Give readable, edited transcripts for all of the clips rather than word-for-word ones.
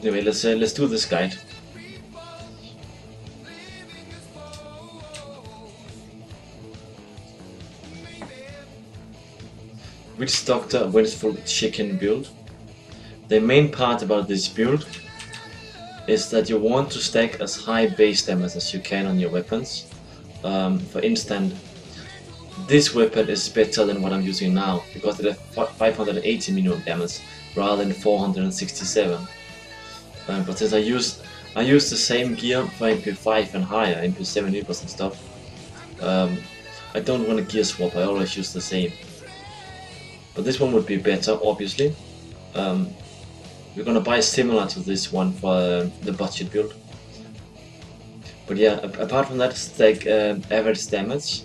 Anyway, let's do this guide. Witch Doctor Vengeful Chicken build. The main part about this build is that you want to stack as high base damage as you can on your weapons. For instance, this weapon is better than what I'm using now because it has 580 minimum damage rather than 467. But since I use the same gear for MP5 and higher, MP7 and stuff, I don't want to gear swap. I always use the same. But this one would be better, obviously. We're gonna buy similar to this one for the budget build. But yeah, apart from that, stack average damage.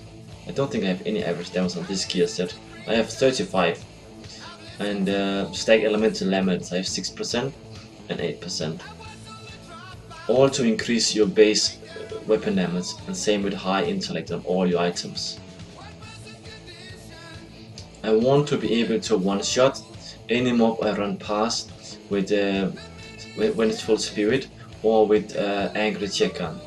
I don't think I have any average damage on this gear set. I have 35. And stack elemental damage, I have 6% and 8%. All to increase your base weapon damage, and same with high intellect on all your items. I want to be able to one-shot any mob I run past with vengeful spirit or with angry checker.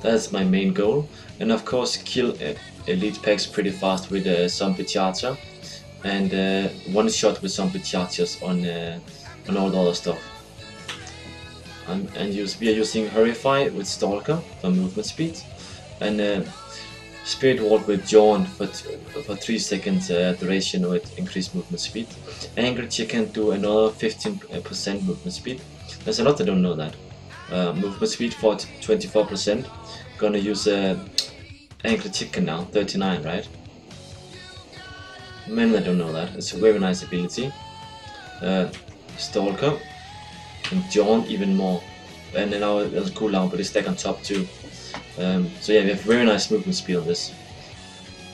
That's my main goal, and of course kill elite packs pretty fast with zombie charger, and one shot with zombie chargers on all the other stuff. We are using Hurrify with Stalker for movement speed, and Spirit Ward with Jaunt for 3 seconds duration with increased movement speed. Angry Chicken do another 15% movement speed. There's a lot that don't know that. Movement speed for 24%. Gonna use Angry Chicken now, 39, right? Men that don't know that. It's a very nice ability. Stalker and Jaunt even more. And then now it's cooldown, but it's stack on top too. So yeah, we have very nice movement speed on this.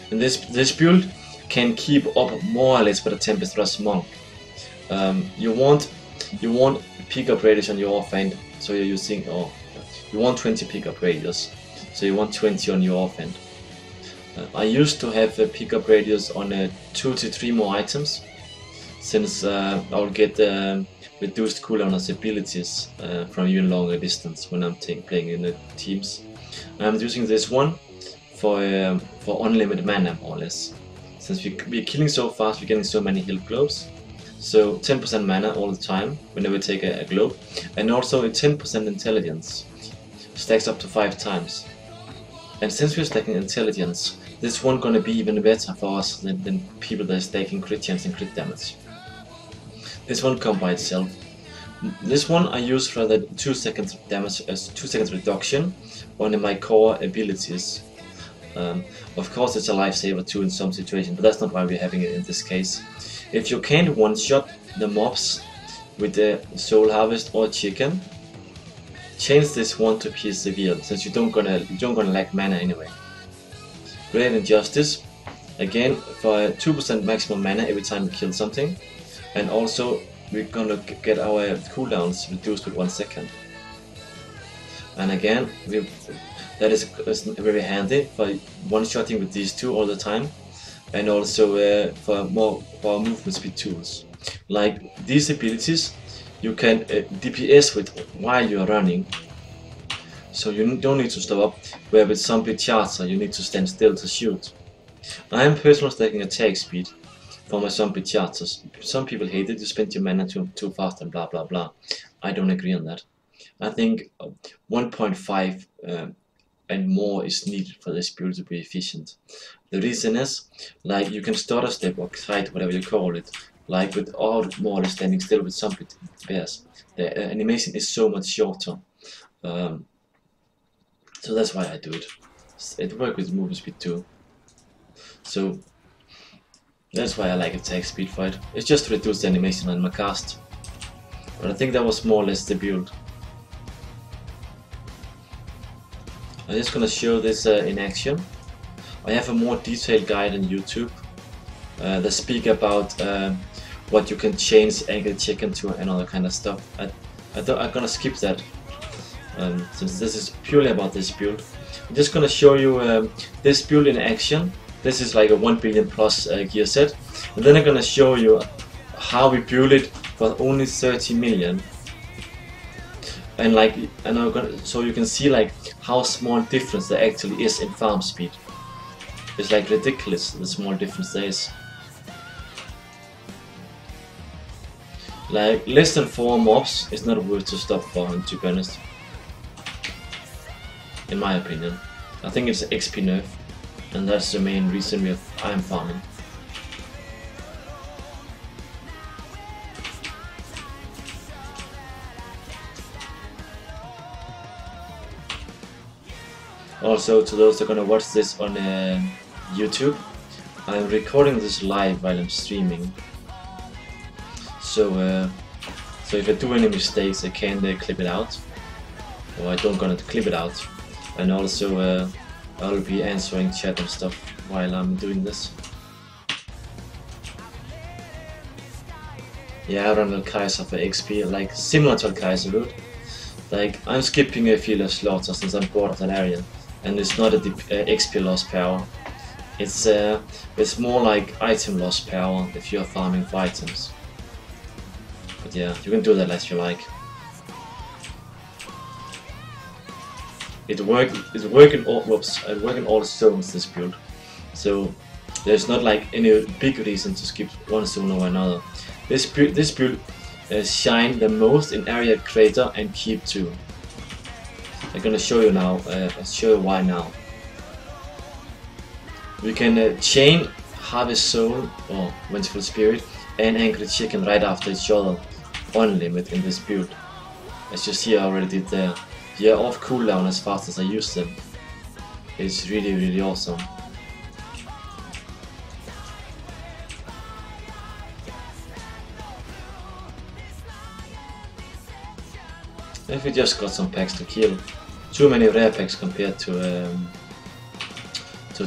And this build can keep up more or less with a Tempest Thrust Monk. You want pickup radius on your offhand, so you're using you want 20 pickup radius, so you want 20 on your offhand. I used to have a pickup radius on 2 to 3 more items, since I'll get reduced cooldown as abilities from even longer distance when I'm playing in the teams. I'm using this one for unlimited mana, more or less. Since we're killing so fast, we're getting so many health globes. So 10% mana all the time whenever we take a globe, and also a 10% intelligence. Stacks up to 5 times. And since we're stacking intelligence, this one gonna be even better for us than people that are stacking crit chance and crit damage. This one comes by itself. This one I use for the 2 seconds damage as 2 seconds reduction on my core abilities. Of course it's a lifesaver too in some situations, but that's not why we're having it in this case. If you can't one-shot the mobs with the Soul Harvest or Chicken, change this one to Persevere, since you don't gonna lack mana anyway. Great Injustice, again for 2% maximum mana every time we kill something, and also we're gonna get our cooldowns reduced with 1 second. And again, that is very handy for one-shotting with these two all the time, and also for movement speed tools. Like these abilities, you can DPS with while you are running, so you don't need to stop up. Where with zombie charger, you need to stand still to shoot. I am personally stacking attack speed for my zombie chargers. Some people hate it, you spend your mana too fast and blah blah blah. I don't agree on that. I think 1.5 and more is needed for this build to be efficient. The reason is, like, you can start a step or kite, whatever you call it, like without more or less standing still with zombie bears. The animation is so much shorter. So that's why I do it. It works with movement speed too. So that's why I like attack speed for it. It's just to reduce the animation on my cast. But I think that was more or less the build. I'm just gonna show this in action. I have a more detailed guide on YouTube that speak about what you can change Angry Chicken to and all that kind of stuff. I'm gonna skip that since this is purely about this build. I'm just gonna show you this build in action. This is like a 1 billion plus gear set, and then I'm gonna show you how we build it for only 30 million. and like, and I'm gonna, so you can see like how small difference there actually is in farm speed. It's like ridiculous the small difference there is. Like less than 4 mobs is not worth to stop for, to be honest. In my opinion, I think it's XP nerf, and that's the main reason I'm farming. Also, to those that are gonna watch this on YouTube, I'm recording this live while I'm streaming. So, so if I do any mistakes, I can clip it out, or I don't gonna clip it out. And also, I'll be answering chat and stuff while I'm doing this. Yeah, I run Kaiser for XP, like similar to Kaiser route. Like I'm skipping a few slaughters since I'm bored of that area. And it's not a XP loss power. It's more like item loss power if you're farming for items. But yeah, you can do that as you like. It's working all the zones, this build. So there's not like any big reason to skip one zone over another. This build shine the most in area crater and keep 2. I'm gonna show you now. I'll show you why now. We can chain Harvest Soul or Vengeful Spirit and Angry Chicken right after each other on limit in this build. As you see, I already did there. You're off cooldown as fast as I use them. It's really awesome. If we just got some packs to kill. Too many rare packs compared to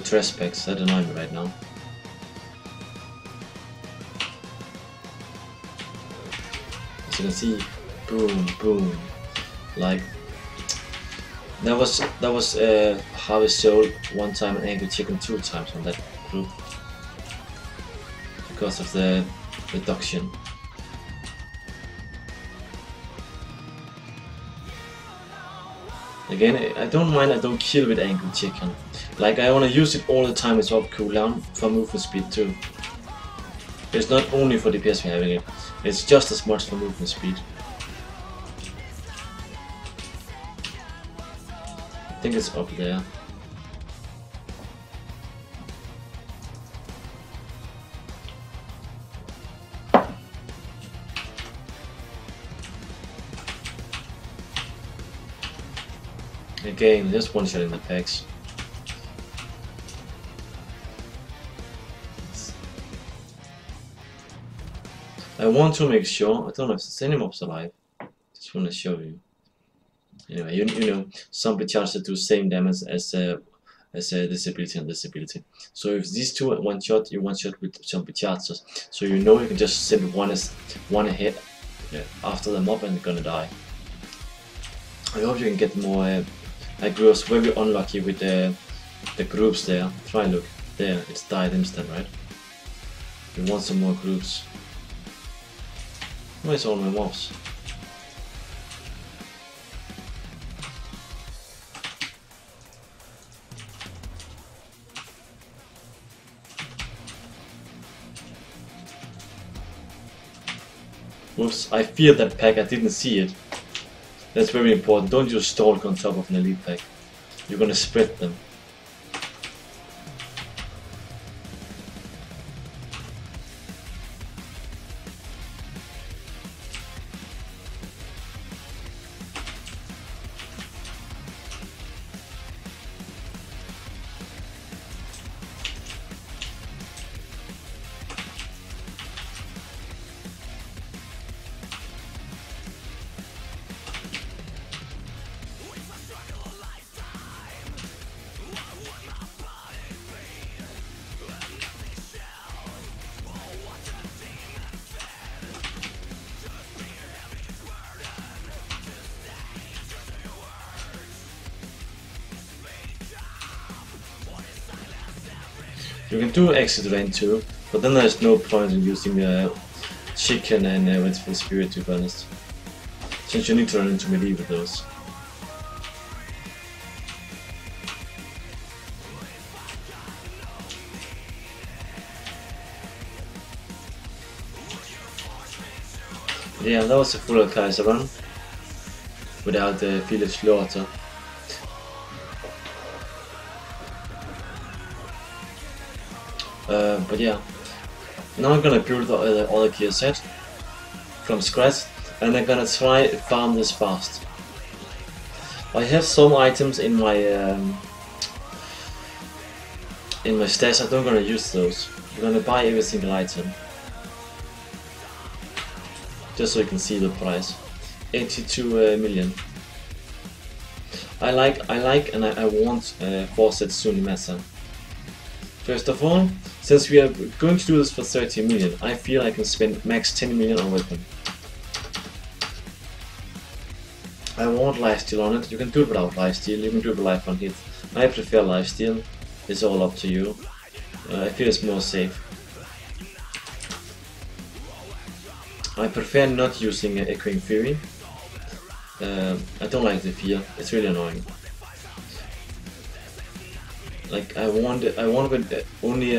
trash packs. That annoy me right now. As you can see, boom, boom. Like that was Harvest Soul 1 time and Angry Chicken 2 times on that group because of the reduction. Again, I don't mind I don't kill with Angry Chicken. Like I wanna use it all the time, it's off cooldown for movement speed too. It's not only for DPS we're having it, it's just as much for movement speed. I think it's up there. Again, just one shot in the packs. I want to make sure, I don't know if there's any mobs alive, just want to show you. Anyway, you know, some charges do same damage as disability and disability. So if these two one shot, you one shot with some charges. So you know you can just send one ahead after the mob and they're gonna die. I hope you can get more. I was very unlucky with the groups there. Try look there, it's died instant, right? We want some more groups. Where's all my mobs? Whoops, I feared that pack, I didn't see it. That's very important, don't use stalk on top of an elite pack. You're gonna spread them. You can do exit rain too, but then there's no point in using chicken and vengeful spirit, to be honest. since you need to run into melee with those. Yeah, that was a full Kaiser run without the Felix Slaughter. But yeah, now I'm gonna build the other gear set from scratch, and I'm gonna try farm this fast. I have some items in my stash. I'm not gonna use those. I'm gonna buy every single item, just so you can see the price. 82 million. I like, and I want 4 sets soon matter. First of all, since we are going to do this for 30 million, I feel I can spend max 10 million on weapon. I want lifesteal on it. You can do it without lifesteal, you can do it with life on hit. I prefer lifesteal, it's all up to you. I feel it's more safe. I prefer not using Echoing Fury. I don't like the fear, it's really annoying. Like I want with only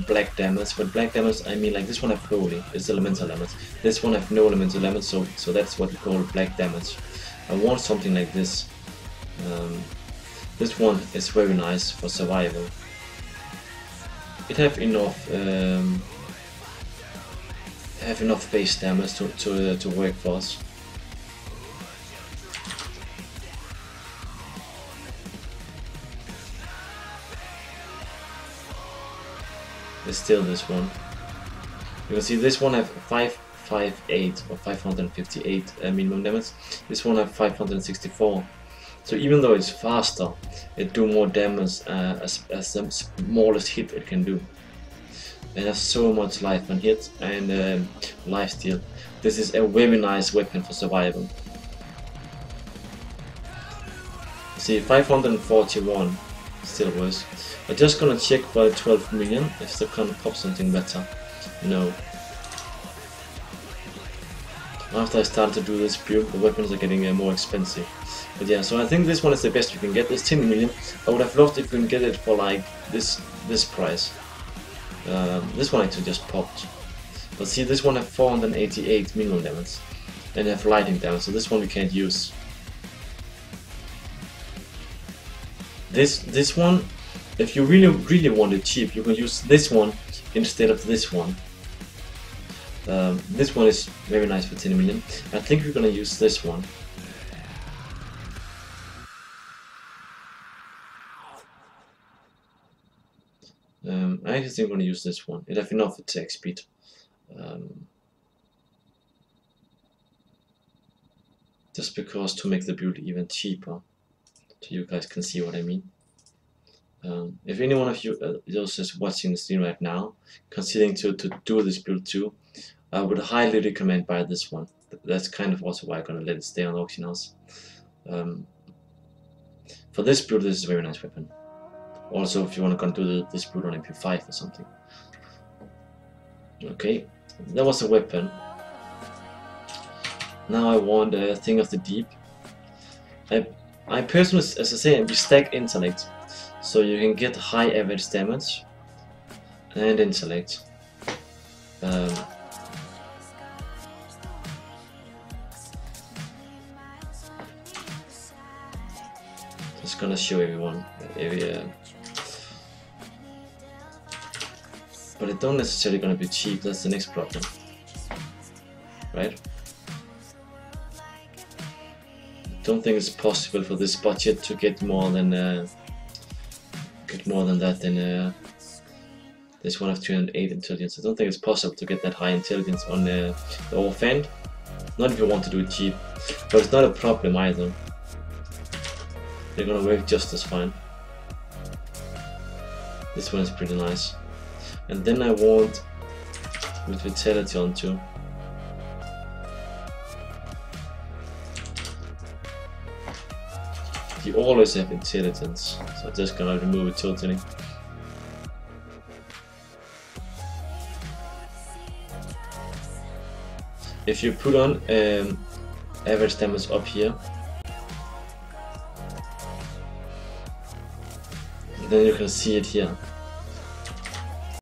black damage, but black damage I mean like this one have holy, it's elemental damage. This one have no elemental damage, so that's what we call black damage. I want something like this. This one is very nice for survival. It have enough base damage to work for us. It's still this one. You can see this one have 558 or 558 minimum damage. This one have 564. So even though it's faster, it do more damage as the smallest hit it can do. It has so much life on hit and lifesteal. This is a very nice weapon for survival. See, 541, still worse. I'm just gonna check for 12 million if they can pop something better. No. After I started to do this build, the weapons are getting more expensive. But yeah, so I think this one is the best you can get. This 10 million. I would have loved if we can get it for like this price. This one actually just popped. But see, this one have 488 minimum damage and have lightning damage, so this one we can't use. This one, if you really want it cheap, you can use this one instead of this one. This one is very nice for 10 million. I think we're gonna use this one. I actually think I'm gonna use this one. It have enough attack speed. Just because to make the build even cheaper, so you guys can see what I mean. If any one of you those just watching the stream right now, considering to do this build too, I would highly recommend buy this one. That's kind of also why I'm gonna let it stay on auction house. For this build, this is a very nice weapon. Also, if you want to do this build on MP5 or something. Okay, that was a weapon. Now I want a Thing of the Deep. I personally, as I say, we stack intellect, so you can get high average damage and intellect. Just gonna show everyone. But it don't necessarily gonna be cheap. That's the next problem, right? Don't think it's possible for this budget to get more than that than this one of 208 intelligence. I don't think it's possible to get that high intelligence on the offhand. Not if you want to do it cheap, but it's not a problem either. They're gonna work just as fine. This one is pretty nice. And then I want with vitality on too. You always have intelligence, so I'm just gonna remove it totally. If you put on average damage up here. And then you can see it here.